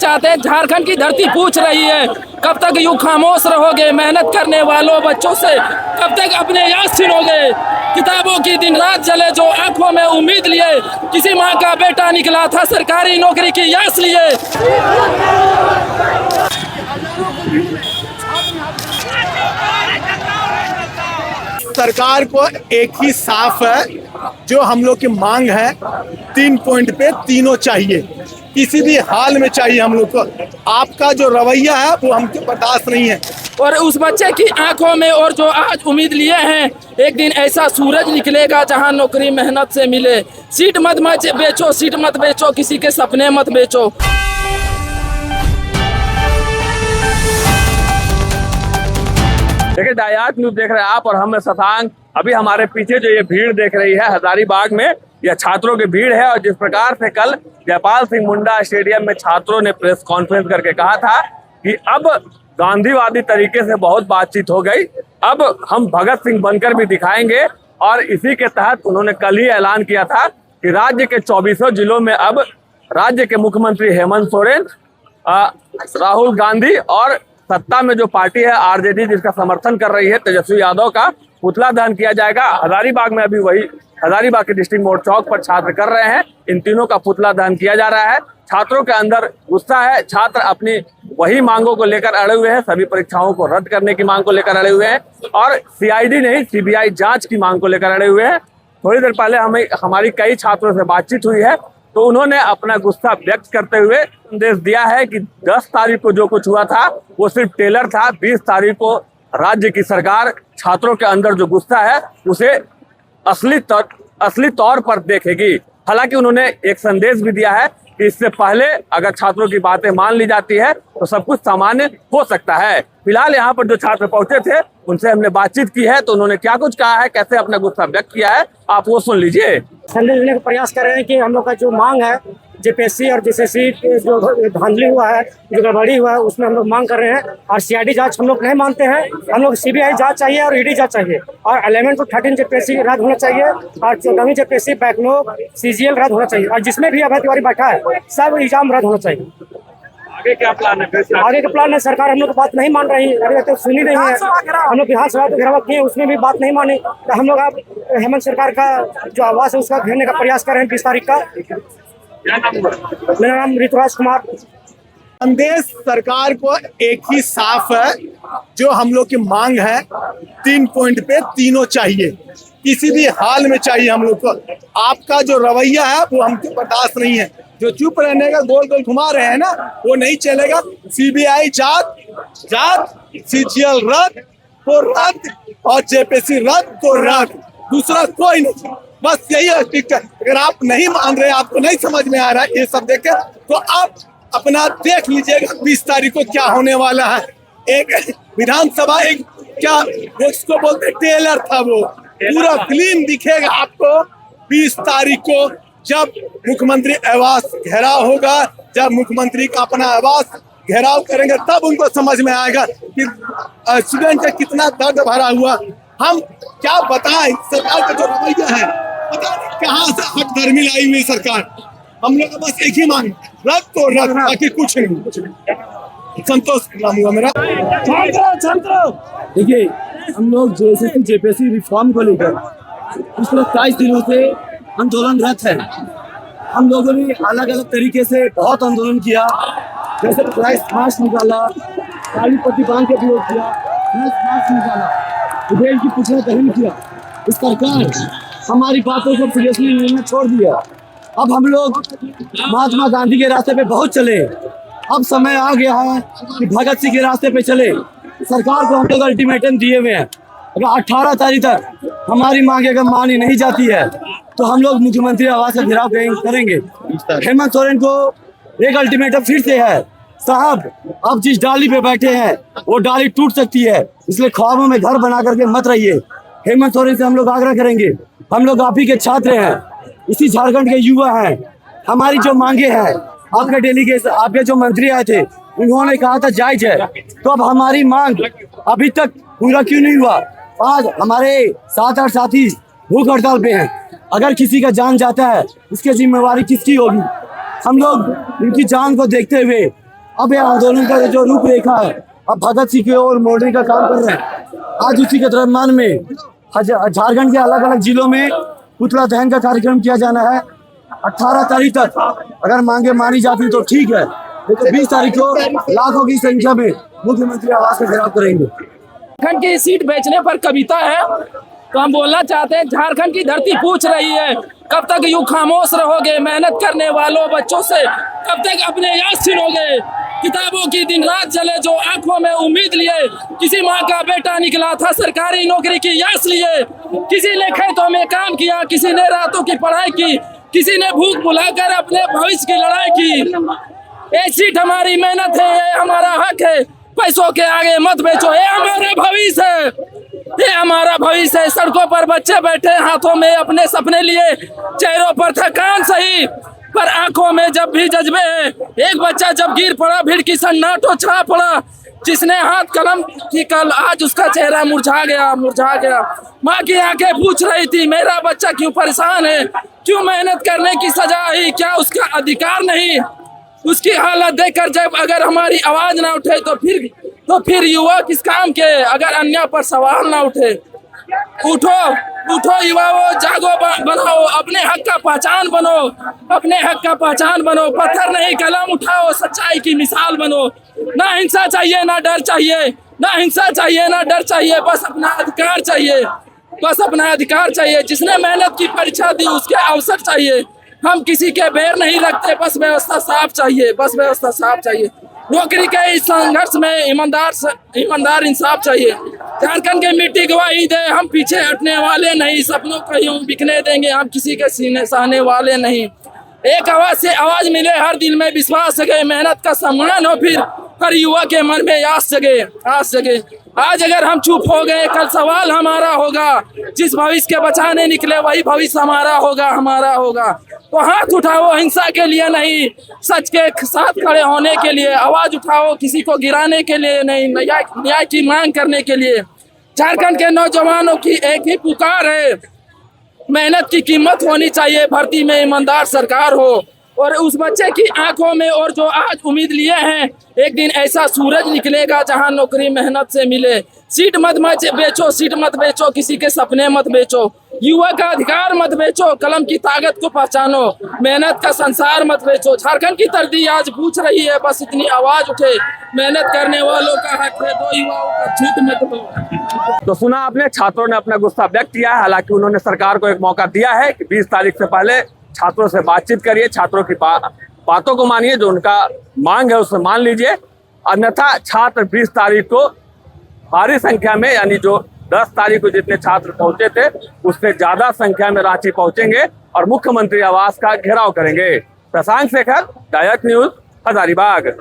चाहते हैं। झारखंड की धरती पूछ रही है, कब तक यूं खामोश रहोगे मेहनत करने वालों बच्चों से, कब तक अपने याद छीनोगे। किताबों की दिन रात जले जो आंखों में उम्मीद लिए, किसी माँ का बेटा निकला था सरकारी नौकरी की यास लिए। सरकार को एक ही साफ है, जो हम लोग की मांग है 3 पॉइंट पे तीनों चाहिए, किसी भी हाल में चाहिए हम लोग को। आपका जो रवैया है वो हमको बर्दाश्त नहीं है। और उस बच्चे की आंखों में और जो आज उम्मीद लिए हैं, एक दिन ऐसा सूरज निकलेगा जहां नौकरी मेहनत से मिले। सीट मत बेचो, सीट मत बेचो, किसी के सपने मत बेचो। देखिए डायात न्यूज देख रहे हैं आप और हम शशांक। अभी हमारे पीछे जो ये भीड़ देख रही है हजारीबाग में, यह छात्रों की भीड़ है। और जिस प्रकार से कल जयपाल सिंह मुंडा स्टेडियम में छात्रों ने प्रेस कॉन्फ्रेंस करके कहा था कि अब गांधीवादी तरीके से बहुत बातचीत हो गई, अब हम भगत सिंह बनकर भी दिखाएंगे। और इसी के तहत उन्होंने कल ही ऐलान किया था कि राज्य के 24 जिलों में अब राज्य के मुख्यमंत्री हेमंत सोरेन, राहुल गांधी और सत्ता में जो पार्टी है आरजेडी जिसका समर्थन कर रही है तेजस्वी यादव का पुतला दहन किया जाएगा। हजारीबाग में अभी वही हजारीबाग के डिस्ट्रिक्ट मोड़ चौक पर छात्र कर रहे हैं, इन तीनों का पुतला दहन किया जा रहा है। छात्रों के अंदर गुस्सा है, छात्र अपनी वही मांगों को लेकर अड़े हुए हैं, सभी परीक्षाओं को रद्द करने की मांग को लेकर अड़े हुए हैं और सीआईडी नहीं सीबीआई जांच की मांग को लेकर अड़े हुए हैं। थोड़ी देर पहले हमारी कई छात्रों से बातचीत हुई है, तो उन्होंने अपना गुस्सा व्यक्त करते हुए संदेश दिया है कि 10 तारीख को जो कुछ हुआ था वो सिर्फ टेलर था। 20 तारीख को राज्य की सरकार छात्रों के अंदर जो गुस्सा है उसे असली तौर पर देखेगी। हालांकि उन्होंने एक संदेश भी दिया है कि इससे पहले अगर छात्रों की बातें मान ली जाती है तो सब कुछ सामान्य हो सकता है। फिलहाल यहाँ पर जो छात्र पहुंचे थे उनसे हमने बातचीत की है, तो उन्होंने क्या कुछ कहा है, कैसे अपना गुस्सा व्यक्त किया है, आप वो सुन लीजिए। संदेश देने का प्रयास कर रहे हैं कि हम लोग का जो मांग है जेपीएससी और जेसीसी जो धांधली हुआ है, जो गड़बड़ी हुआ है, उसमें हम लोग मांग कर रहे हैं। और सीआईडी जांच हम लोग नहीं मानते हैं, हम लोग सीबीआई जांच चाहिए और ईडी जांच चाहिए। और 11 to 13 जेपीएससी रद्द होना चाहिए और 14वीं जेपीएससी बैकलॉग सीजीएल रद्द होना चाहिए। और जिसमें भी अभय तिवारी बैठा है सब एग्जाम रद्द होना चाहिए। आगे क्या प्लान है? आगे का प्लान है, सरकार हम लोग की बात नहीं मान रही है, अभी तक सुनी नहीं है। हम लोग बिहार सभा घेराव किए, उसमें भी बात नहीं मानी, तो हम लोग अब हेमंत सरकार का जो आवाज है उसका घेरने का प्रयास कर रहे हैं 20 तारीख का। मेरा नाम ऋतुराज कुमार। संदेश सरकार को एक ही साफ है, जो हम लोग की मांग है 3 पॉइंट पे तीनों चाहिए, किसी भी हाल में चाहिए हम लोग को। आपका जो रवैया है वो हमको बर्दाश्त नहीं है, जो चुप रहने का गोल गोल घुमा रहे हैं ना वो नहीं चलेगा। सीबीआई जांच सीजीएल रद्द तो रद्द और जेपीएससी रद्द तो रद्द, दूसरा कोई नहीं, बस यही है। ठीक है, अगर आप नहीं मान रहे, आपको नहीं समझ में आ रहा है ये सब देख के, तो आप अपना देख लीजिएगा 20 तारीख को क्या होने वाला है। एक विधानसभा एक क्या उसको बोलते टेलर था, वो पूरा फिल्म दिखेगा आपको 20 तारीख को, जब मुख्यमंत्री आवास घेराव होगा, जब मुख्यमंत्री का अपना आवास घेराव करेंगे तब उनको समझ में आएगा कि स्टूडेंट का कितना दर्द भरा हुआ। हम क्या बताएं, सरकार का जो रवैया है पता नहीं कहाँ से हक धर्मी लाई हुई सरकार। हम लोग बस एक ही मांग, रद्द तो रद्द, बाकी कुछ नहीं। संतोष नाम हुआ मेरा। देखिए, हम लोग जेपीएससी रिफॉर्म को लेकर पिछले 23 दिनों से आंदोलनरत है। हम लोगों ने अलग अलग तरीके से बहुत आंदोलन किया, जैसे फ्लैश मार्च निकाला, काली पट्टी बांध के विरोध किया, फ्लैश मार्च निकाला, विधेयक की पुतला दहन किया। इस सरकार हमारी बातों को सीरियसली लेना छोड़ दिया। अब हम लोग महात्मा गांधी के रास्ते पे बहुत चले, अब समय आ गया है कि भगत सिंह के रास्ते पे चले। सरकार को हम लोग अल्टीमेटम दिए हुए हैं, अगर 18 तारीख तक हमारी मांगे अगर मानी नहीं जाती है तो हम लोग मुख्यमंत्री आवास का घेराव करेंगे। हेमंत सोरेन को एक अल्टीमेटम फिर से है, साहब अब जिस डाली पे बैठे हैं वो डाली टूट सकती है, इसलिए ख्वाबों में घर बना करके मत रहिए। हेमंत सोरेन से हम लोग आग्रह करेंगे, हम लोग आप ही के छात्र हैं, इसी झारखंड के युवा हैं। हमारी जो मांगे हैं, आपके डेलीगेट आपके जो मंत्री आए थे उन्होंने कहा था जायज है, तो अब हमारी मांग अभी तक पूरा क्यों नहीं हुआ? आज हमारे 7-8 साथी भूख हड़ताल पे हैं, अगर किसी का जान जाता है इसकी जिम्मेवारी किसकी होगी? हम लोग उनकी जान को देखते हुए अब यह आंदोलन का जो रूपरेखा है, अब भगत सिंह की ओर मोड़ने का काम कर रहे हैं। आज उसी के द्रव्यमान में झारखंड के अलग अलग जिलों में पुतला दहन का कार्यक्रम किया जाना है। 18 तारीख तक अगर मांगे मानी जाती तो ठीक है, लेकिन 20 तारीख को लाखों की संख्या में मुख्यमंत्री आवास का घेराव करेंगे। झारखंड की सीट बेचने पर कविता है, तो हम बोलना चाहते हैं झारखंड की धरती पूछ रही है, कब तक यूं खामोश रहोगे मेहनत करने वालों बच्चों से, कब तक अपने याद छीनोगे। किताबों की दिन रात जले जो आंखों में उम्मीद लिए, किसी माँ का बेटा निकला था सरकारी नौकरी की यास लिए। किसी ने खेतों में काम किया, किसी ने रातों की पढ़ाई की, किसी ने भूख बुलाकर अपने भविष्य की लड़ाई की। ये सीट हमारी मेहनत है, ये हमारा हक है, पैसों के आगे मत बेचो, ये हमारा भविष्य है, ये हमारा भविष्य है। सड़कों पर बच्चे बैठे हाथों में अपने सपने लिए, चेहरों पर थकान सही पर आंखों में जब भी जज्बे है। एक बच्चा जब गिर पड़ा भीड़ की सन्नाटो छा पड़ा, जिसने हाथ कलम की कल आज उसका चेहरा मुरझा गया। माँ की आंखें पूछ रही थी मेरा बच्चा क्यों परेशान है, क्यों मेहनत करने की सजा ही, क्या उसका अधिकार नहीं। उसकी हालत देखकर जब अगर हमारी आवाज ना उठे तो फिर युवा किस काम के, अगर अन्य पर सवाल ना उठे। उठो युवाओं, जागो बनाओ, अपने हक का पहचान बनो, अपने हक का पहचान बनो। पत्थर नहीं कलम उठाओ, सच्चाई की मिसाल बनो। ना हिंसा चाहिए ना डर चाहिए, ना हिंसा चाहिए ना डर चाहिए, बस अपना अधिकार चाहिए, बस अपना अधिकार चाहिए। जिसने मेहनत की परीक्षा दी उसके अवसर चाहिए। हम किसी के बैर नहीं रखते, बस व्यवस्था साफ चाहिए, बस व्यवस्था साफ चाहिए। नौकरी के इस संघर्ष में ईमानदार इंसाफ चाहिए। झारखंड के मिट्टी गवाही दे, हम पीछे हटने वाले नहीं, सपनों को यूं बिकने देंगे, हम किसी के सीने सहने वाले नहीं। एक आवाज से आवाज मिले, हर दिल में विश्वास जगे, मेहनत का सम्मान हो फिर हर युवा के मन में आस जगे। आज अगर हम चुप हो गए कल सवाल हमारा होगा, जिस भविष्य के बचाने निकले वही भविष्य हमारा होगा। तो हाथ उठाओ हिंसा के लिए नहीं, सच के साथ खड़े होने के लिए। आवाज उठाओ किसी को गिराने के लिए नहीं, न्याय की मांग करने के लिए। झारखंड के नौजवानों की एक ही पुकार है, मेहनत की कीमत होनी चाहिए, भर्ती में ईमानदार सरकार हो। और उस बच्चे की आंखों में और जो आज उम्मीद लिए हैं, एक दिन ऐसा सूरज निकलेगा जहां नौकरी मेहनत से मिले। सीट मत बेचो, किसी के सपने मत बेचो, युवा का अधिकार मत बेचो, कलम की ताकत को पहचानो, मेहनत का संसार मत बेचो। झारखंड की धरती आज पूछ रही है, बस इतनी आवाज उठे, मेहनत करने वालों का हक है, दो युवाओं का छूट मत दो। तो सुना आपने, छात्रों ने अपना गुस्सा व्यक्त किया है। हालांकि उन्होंने सरकार को एक मौका दिया है कि 20 तारीख से पहले छात्रों से बातचीत करिए, छात्रों की बातों को मानिए, जो उनका मांग है उसे मान लीजिए। अन्यथा छात्र 20 तारीख को भारी संख्या में, यानी जो 10 तारीख को जितने छात्र पहुंचे थे उससे ज्यादा संख्या में रांची पहुंचेंगे और मुख्यमंत्री आवास का घेराव करेंगे। Shashank Shekhar, direct news, Hazaribagh.